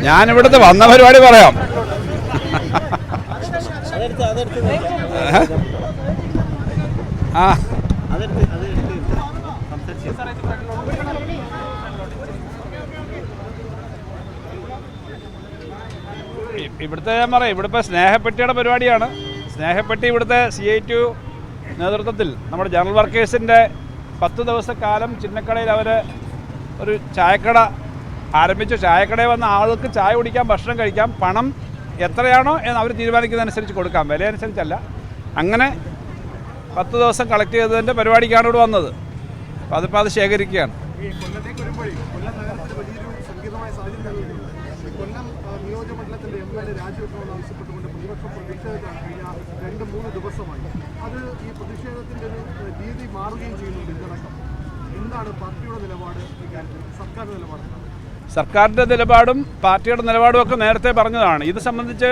ഞാനിവിടുത്തെ വന്ന പരിപാടി പറയാം. ആ ഇവിടുത്തെ ഞാൻ പറയാം, ഇവിടെ ഇപ്പോൾ സ്നേഹപ്പെട്ടിയുടെ പരിപാടിയാണ്. സ്നേഹപ്പെട്ടി ഇവിടുത്തെ CITU നേതൃത്വത്തിൽ നമ്മുടെ ജനറൽ വർക്കേഴ്സിൻ്റെ 10 ദിവസക്കാലം ചിന്നക്കടയിൽ അവർ ഒരു ചായക്കട ആരംഭിച്ചു. ചായക്കടയിൽ വന്ന ആൾക്ക് ചായ കുടിക്കാം, ഭക്ഷണം കഴിക്കാം, പണം എത്രയാണോ എന്ന് അവർ തീരുമാനിക്കുന്നതനുസരിച്ച് കൊടുക്കാം, വില അനുസരിച്ചല്ല. അങ്ങനെ 10 ദിവസം കളക്ട് ചെയ്തതിൻ്റെ പരിപാടിക്കാണ് ഇവിടെ വന്നത്. അപ്പോൾ അതിപ്പോൾ അത് ശേഖരിക്കുകയാണ്. കൊല്ലം നിയോജകമണ്ഡലത്തിൻ്റെ MLA രാജിവെക്കണമെന്ന് ആവശ്യപ്പെട്ടുകൊണ്ട് പ്രതിപക്ഷം പ്രതിഷേധത്തിലാണ് കഴിഞ്ഞ 2-3 ദിവസമായി. അത് ഈ പ്രതിഷേധത്തിൻ്റെ ഒരു രീതി മാറുകയും ചെയ്യുന്നുണ്ട് ഇതിനടക്കം. എന്താണ് പാർട്ടിയുടെ നിലപാട് ഈ കാര്യത്തിൽ, സർക്കാരിൻ്റെ നിലപാട്? സർക്കാരിൻ്റെ നിലപാടും പാർട്ടിയുടെ നിലപാടും ഒക്കെ നേരത്തെ പറഞ്ഞതാണ്. ഇത് സംബന്ധിച്ച്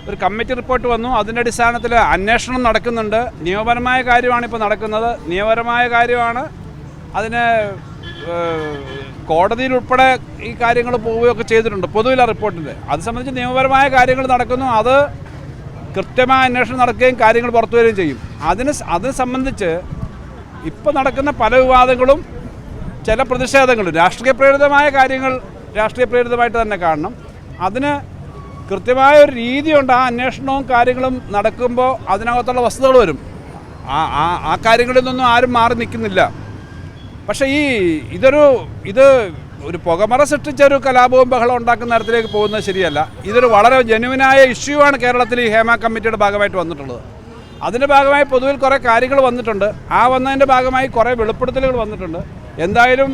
ഒരു കമ്മിറ്റി റിപ്പോർട്ട് വന്നു. അതിൻ്റെ അടിസ്ഥാനത്തിൽ അന്വേഷണം നടക്കുന്നുണ്ട്. നിയമപരമായ കാര്യമാണ് ഇപ്പോൾ നടക്കുന്നത്. നിയമപരമായ കാര്യമാണ്. അതിന് കോടതിയിൽ ഉൾപ്പെടെ ഈ കാര്യങ്ങൾ പോവുകയൊക്കെ ചെയ്തിട്ടുണ്ട് പൊതുവില റിപ്പോർട്ടിൽ. അത് സംബന്ധിച്ച് നിയമപരമായ കാര്യങ്ങൾ നടക്കുന്നു. അത് കൃത്യമായ അന്വേഷണം നടക്കുകയും കാര്യങ്ങൾ പുറത്തു വരികയും ചെയ്യും. അത് സംബന്ധിച്ച് ഇപ്പോൾ നടക്കുന്ന പല വിവാദങ്ങളും ചില പ്രതിഷേധങ്ങളും രാഷ്ട്രീയ പ്രേരിതമായ കാര്യങ്ങൾ രാഷ്ട്രീയ പ്രേരിതമായിട്ട് തന്നെ കാണണം. അതിന് കൃത്യമായ ഒരു രീതിയുണ്ട്. ആ അന്വേഷണവും കാര്യങ്ങളും നടക്കുമ്പോൾ അതിനകത്തുള്ള വസ്തുതകൾ വരും. ആ കാര്യങ്ങളിൽ നിന്നൊന്നും ആരും മാറി നിൽക്കുന്നില്ല. പക്ഷേ ഇത് ഒരു പുകമറ സൃഷ്ടിച്ച ഒരു കലാപവും ബഹളം ഉണ്ടാക്കുന്ന തരത്തിലേക്ക് പോകുന്നത് ശരിയല്ല. ഇതൊരു വളരെ ജെന്യുവിനായ ഇഷ്യൂ ആണ് കേരളത്തിൽ ഈ ഹേമ കമ്മിറ്റിയുടെ ഭാഗമായിട്ട് വന്നിട്ടുള്ളത്. അതിൻ്റെ ഭാഗമായി പൊതുവിൽ കുറേ കാര്യങ്ങൾ വന്നിട്ടുണ്ട്. വന്നതിൻ്റെ ഭാഗമായി കുറേ വെളിപ്പെടുത്തലുകൾ വന്നിട്ടുണ്ട്. എന്തായാലും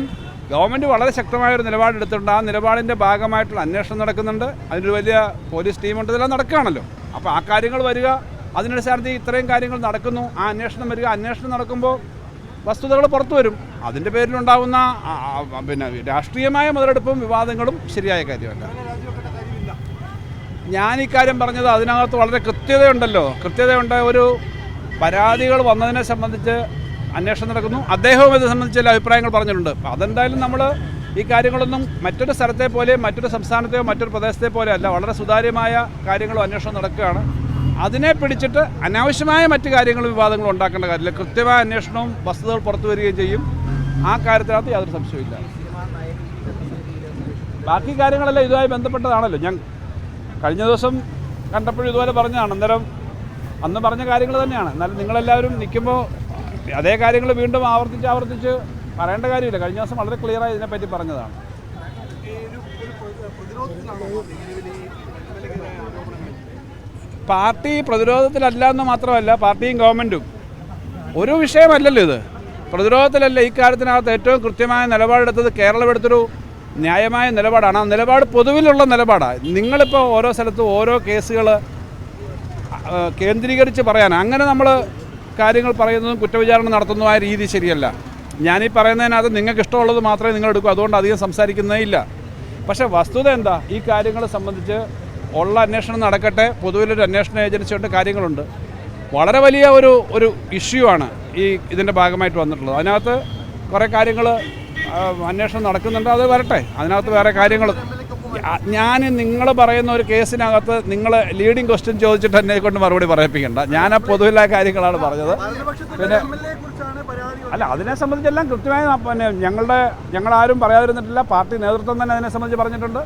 ഗവൺമെൻറ് വളരെ ശക്തമായൊരു നിലപാടെടുത്തിട്ടുണ്ട്. ആ നിലപാടിൻ്റെ ഭാഗമായിട്ടുള്ള അന്വേഷണം നടക്കുന്നുണ്ട്. അതിനൊരു വലിയ പോലീസ് ടീമുണ്ട്. ഇതെല്ലാം നടക്കുകയാണല്ലോ. അപ്പോൾ ആ കാര്യങ്ങൾ വരിക, അതിനനുസരിച്ച് ഇത്രയും കാര്യങ്ങൾ നടക്കുന്നു. ആ അന്വേഷണം വരിക. അന്വേഷണം നടക്കുമ്പോൾ വസ്തുതകൾ പുറത്തു വരും. അതിൻ്റെ പേരിലുണ്ടാകുന്ന രാഷ്ട്രീയമായ മുതലെടുപ്പും വിവാദങ്ങളും ശരിയായ കാര്യമല്ല. ഞാൻ ഈ കാര്യം പറഞ്ഞത് അതിനകത്ത് വളരെ കൃത്യതയുണ്ട്. ഒരു പരാതികൾ വന്നതിനെ സംബന്ധിച്ച് അന്വേഷണം നടക്കുന്നു. അദ്ദേഹവും ഇത് സംബന്ധിച്ച് ചില അഭിപ്രായങ്ങൾ പറഞ്ഞിട്ടുണ്ട്. അപ്പോൾ അതെന്തായാലും നമ്മൾ ഈ കാര്യങ്ങളൊന്നും മറ്റൊരു സ്ഥലത്തെ പോലെ, മറ്റൊരു സംസ്ഥാനത്തെയോ മറ്റൊരു പ്രദേശത്തെ പോലെ അല്ല. വളരെ സുതാര്യമായ കാര്യങ്ങളും അന്വേഷണം നടക്കുകയാണ്. അതിനെ പിടിച്ചിട്ട് അനാവശ്യമായ മറ്റു കാര്യങ്ങളും വിവാദങ്ങളും ഉണ്ടാക്കേണ്ട കാര്യമില്ല. കൃത്യമായ അന്വേഷണവും വസ്തുതകൾ പുറത്തു വരികയും ചെയ്യും. ആ കാര്യത്തിനകത്ത് യാതൊരു സംശയമില്ല. ബാക്കി കാര്യങ്ങളെല്ലാം ഇതുമായി ബന്ധപ്പെട്ടതാണല്ലോ. ഞാൻ കഴിഞ്ഞ ദിവസം കണ്ടപ്പോഴും ഇതുപോലെ പറഞ്ഞതാണ്. അന്ന് പറഞ്ഞ കാര്യങ്ങൾ തന്നെയാണ്. എന്നാലും നിങ്ങളെല്ലാവരും നിൽക്കുമ്പോൾ അതേ കാര്യങ്ങൾ വീണ്ടും ആവർത്തിച്ച് പറയേണ്ട കാര്യമില്ല. കഴിഞ്ഞ ദിവസം വളരെ ക്ലിയറായി ഇതിനെപ്പറ്റി പറഞ്ഞതാണ്. പാർട്ടി പ്രതിരോധത്തിലല്ല എന്ന് മാത്രമല്ല, പാർട്ടിയും ഗവൺമെൻറ്റും ഒരു വിഷയമല്ലല്ലോ ഇത്. പ്രതിരോധത്തിലല്ല. ഈ കാര്യത്തിനകത്ത് ഏറ്റവും കൃത്യമായ നിലപാടെടുത്തത് കേരളം എടുത്തൊരു ന്യായമായ നിലപാടാണ്. ആ നിലപാട് പൊതുവിലുള്ള നിലപാടാണ്. നിങ്ങളിപ്പോൾ ഓരോ സ്ഥലത്തും ഓരോ കേസുകൾ കേന്ദ്രീകരിച്ച് പറയാൻ അങ്ങനെ നമ്മൾ കാര്യങ്ങൾ പറയുന്നതും കുറ്റവിചാരണ നടത്തുന്നതുമായ രീതി ശരിയല്ല. ഞാനീ പറയുന്നതിനകത്ത് നിങ്ങൾക്ക് ഇഷ്ടമുള്ളത് മാത്രമേ നിങ്ങൾ എടുക്കൂ. അതുകൊണ്ട് അധികം സംസാരിക്കുന്നേ ഇല്ല. പക്ഷേ വസ്തുത എന്താ? ഈ കാര്യങ്ങളെ സംബന്ധിച്ച് ഉള്ള അന്വേഷണം നടക്കട്ടെ. പൊതുവിലൊരു അന്വേഷണ ഏജൻസി കൊണ്ട് കാര്യങ്ങളുണ്ട്. വളരെ വലിയ ഒരു ഇഷ്യൂ ആണ് ഇതിൻ്റെ ഭാഗമായിട്ട് വന്നിട്ടുള്ളത്. അതിനകത്ത് കുറേ കാര്യങ്ങൾ അന്വേഷണം നടക്കുന്നുണ്ട്. അത് വരട്ടെ. അതിനകത്ത് വേറെ കാര്യങ്ങൾ നിങ്ങൾ പറയുന്ന ഒരു കേസിനകത്ത് നിങ്ങൾ ലീഡിങ് ക്വസ്റ്റ്യൻ ചോദിച്ചിട്ട് എന്നെ കൊണ്ട് മറുപടി പറയിപ്പിക്കേണ്ട. ഞാൻ ആ പൊതുവിലായ കാര്യങ്ങളാണ് പറഞ്ഞത്. പിന്നെ അല്ല, അതിനെ സംബന്ധിച്ചെല്ലാം കൃത്യമായി ഞങ്ങളാരും പറയാതിരുന്നിട്ടില്ല. പാർട്ടി നേതൃത്വം തന്നെ അതിനെ സംബന്ധിച്ച് പറഞ്ഞിട്ടുണ്ട്.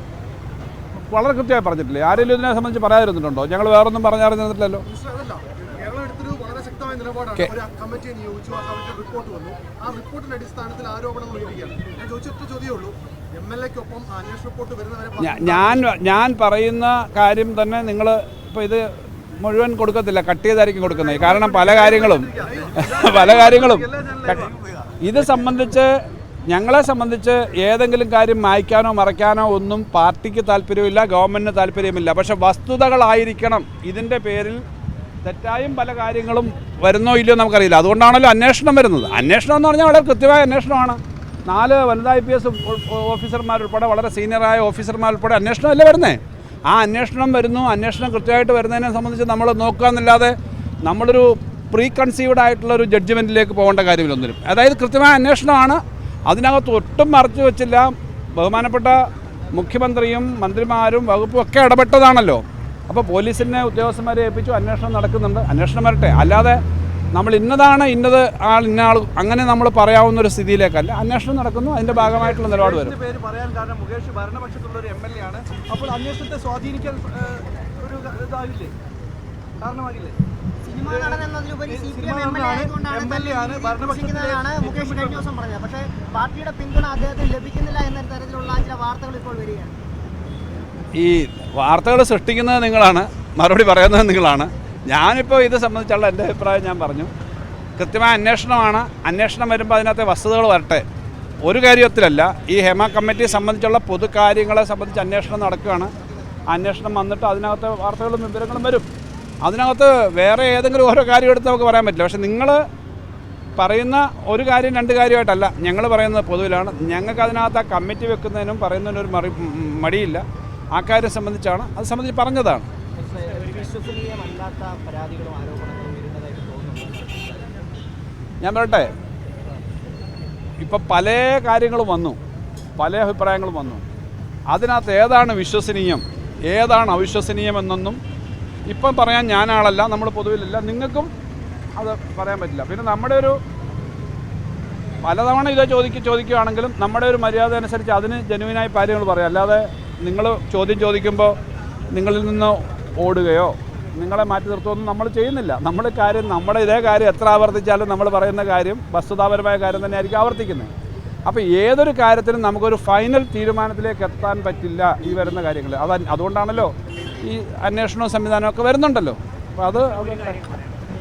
വളരെ കൃത്യമായി പറഞ്ഞിട്ടില്ലേ? ആരെങ്കിലും ഇതിനെ സംബന്ധിച്ച് പറയാതിരുന്നിട്ടുണ്ടോ? ഞങ്ങൾ വേറൊന്നും പറഞ്ഞറിഞ്ഞിട്ടില്ലല്ലോ. ഞാൻ പറയുന്ന കാര്യം തന്നെ നിങ്ങൾ ഇപ്പോൾ ഇത് മുഴുവൻ കൊടുക്കത്തില്ല, കട്ട് ചെയ്തായിരിക്കും കൊടുക്കുന്നത്. കാരണം പല കാര്യങ്ങളും ഇത് സംബന്ധിച്ച് ഞങ്ങളെ സംബന്ധിച്ച് ഏതെങ്കിലും കാര്യം മായ്ക്കാനോ മറയ്ക്കാനോ ഒന്നും പാർട്ടിക്ക് താല്പര്യമില്ല, ഗവൺമെൻറ്റിന് താല്പര്യമില്ല. പക്ഷേ വസ്തുതകളായിരിക്കണം. ഇതിൻ്റെ പേരിൽ തെറ്റായും പല കാര്യങ്ങളും വരുന്നോ ഇല്ലയോ നമുക്കറിയില്ല. അതുകൊണ്ടാണല്ലോ അന്വേഷണം വരുന്നത്. അന്വേഷണം എന്ന് പറഞ്ഞാൽ വളരെ കൃത്യമായ അന്വേഷണമാണ്. 4 വനിതാ IPS ഓഫീസർമാരുൾപ്പെടെ വളരെ സീനിയറായ ഓഫീസർമാരുൾപ്പെടെ അന്വേഷണമല്ലേ വരുന്നത്. ആ അന്വേഷണം വരുന്നു. അന്വേഷണം കൃത്യമായിട്ട് വരുന്നതിനെ സംബന്ധിച്ച് നമ്മൾ നോക്കുക എന്നല്ലാതെ നമ്മളൊരു പ്രീ കൺസീവ്ഡ് ആയിട്ടുള്ളൊരു ജഡ്ജ്മെൻറ്റിലേക്ക് പോകേണ്ട കാര്യമില്ലൊന്നിനും. അതായത് കൃത്യമായ അന്വേഷണമാണ്. അതിനകത്ത് ഒട്ടും മറച്ചു വെച്ചില്ല. ബഹുമാനപ്പെട്ട മുഖ്യമന്ത്രിയും മന്ത്രിമാരും വകുപ്പും ഒക്കെ ഇടപെട്ടതാണല്ലോ. അപ്പോൾ പോലീസിനെ ഉദ്യോഗസ്ഥന്മാരെ ഏൽപ്പിച്ചു, അന്വേഷണം നടക്കുന്നുണ്ട്, അന്വേഷണം വരട്ടെ. അല്ലാതെ നമ്മൾ ഇന്നതാണ് ഇന്നത് ഇന്ന ആൾ അങ്ങനെ നമ്മൾ പറയാവുന്ന ഒരു സ്ഥിതിയിലേക്കല്ല. അന്വേഷണം നടക്കുന്നു, അതിൻ്റെ ഭാഗമായിട്ടുള്ള നിലപാട് വരും. പേര് പറയാൻ കാരണം മുകേഷ് ഭരണപക്ഷത്തുള്ള ഒരു MLA ആണ്. അപ്പോൾ അന്വേഷണത്തെ സ്വാധീനിക്കാൻ ഒരു ഇതാകില്ലേ, കാരണമാകില്ലേ? സിനിമ നടൻ എന്നതിലുപരി CPM MLA ആയതുകൊണ്ടാണ് മുകേഷ് കഴിഞ്ഞ ദിവസം പറഞ്ഞത്. പക്ഷേ പാർട്ടിയുടെ പിന്തുണ അദ്ദേഹത്തിന് ലഭിക്കുന്നില്ല എന്ന തരത്തിലുള്ള ചില വാർത്തകൾ ഇപ്പോൾ വരികയാണ്. ഈ വാർത്തകൾ സൃഷ്ടിക്കുന്നത് നിങ്ങളാണ്, മറുപടി പറയുന്നത് നിങ്ങളാണ്. ഞാനിപ്പോൾ ഇത് സംബന്ധിച്ചുള്ള എൻ്റെ അഭിപ്രായം ഞാൻ പറഞ്ഞു. കൃത്യമായ അന്വേഷണമാണ്. അന്വേഷണം വരുമ്പോൾ അതിനകത്തെ വസ്തുതകൾ വരട്ടെ. ഒരു കാര്യത്തിലല്ല, ഈ ഹേമ കമ്മിറ്റിയെ സംബന്ധിച്ചുള്ള പൊതുകാര്യങ്ങളെ സംബന്ധിച്ച് അന്വേഷണം നടക്കുകയാണ്. അന്വേഷണം വന്നിട്ട് അതിനകത്ത് വാർത്തകളും വിവരങ്ങളും വരും. അതിനകത്ത് വേറെ ഏതെങ്കിലും ഓരോ കാര്യം എടുത്ത് നമുക്ക് പറയാൻ പറ്റില്ല. പക്ഷേ നിങ്ങൾ പറയുന്ന ഒരു കാര്യം രണ്ട് കാര്യമായിട്ടല്ല ഞങ്ങൾ പറയുന്നത് പൊതുവിലാണ്. ഞങ്ങൾക്ക് അതിനകത്ത് ആ കമ്മിറ്റി വെക്കുന്നതിനും പറയുന്നതിനും ഒരു മടിയില്ല. ആ കാര്യം സംബന്ധിച്ചാണ്, അത് സംബന്ധിച്ച് പറഞ്ഞതാണ്. വിശ്വസനീയമല്ലാത്ത പരാതികളും ആരോപണങ്ങളും വരുന്നതായിട്ട് തോന്നുന്നു. ഞാൻ പറയട്ടെ, ഇപ്പം പല കാര്യങ്ങളും വന്നു, പല അഭിപ്രായങ്ങളും വന്നു. അതിനകത്ത് ഏതാണ് വിശ്വസനീയം, ഏതാണ് അവിശ്വസനീയം എന്നൊന്നും ഇപ്പം പറയാൻ ഞാനാളല്ല, നമ്മൾ പൊതുവിലല്ല, നിങ്ങൾക്കും അത് പറയാൻ പറ്റില്ല. പിന്നെ നമ്മുടെ ഒരു പലതവണ ഇത് ചോദിക്കുകയാണെങ്കിലും നമ്മുടെ ഒരു മര്യാദ അനുസരിച്ച് അതിന് ജനുവിനായി കാര്യങ്ങൾ പറയാം. അല്ലാതെ നിങ്ങൾ ചോദ്യം ചോദിക്കുമ്പോൾ നിങ്ങളിൽ നിന്ന് ഓടുകയോ നിങ്ങളെ മാറ്റി നിർത്തുകയൊന്നും നമ്മൾ ചെയ്യുന്നില്ല. നമ്മുടെ ഇതേ കാര്യം എത്ര ആവർത്തിച്ചാലും നമ്മൾ പറയുന്ന കാര്യം വസ്തുതാപരമായ കാര്യം തന്നെയായിരിക്കും ആവർത്തിക്കുന്നത്. അപ്പോൾ ഏതൊരു കാര്യത്തിനും നമുക്കൊരു ഫൈനൽ തീരുമാനത്തിലേക്ക് എത്താൻ പറ്റില്ല ഈ വരുന്ന കാര്യങ്ങൾ. അതുകൊണ്ടാണല്ലോ ഈ അന്വേഷണവും സംവിധാനമൊക്കെ വരുന്നുണ്ടല്ലോ. അപ്പോൾ അത്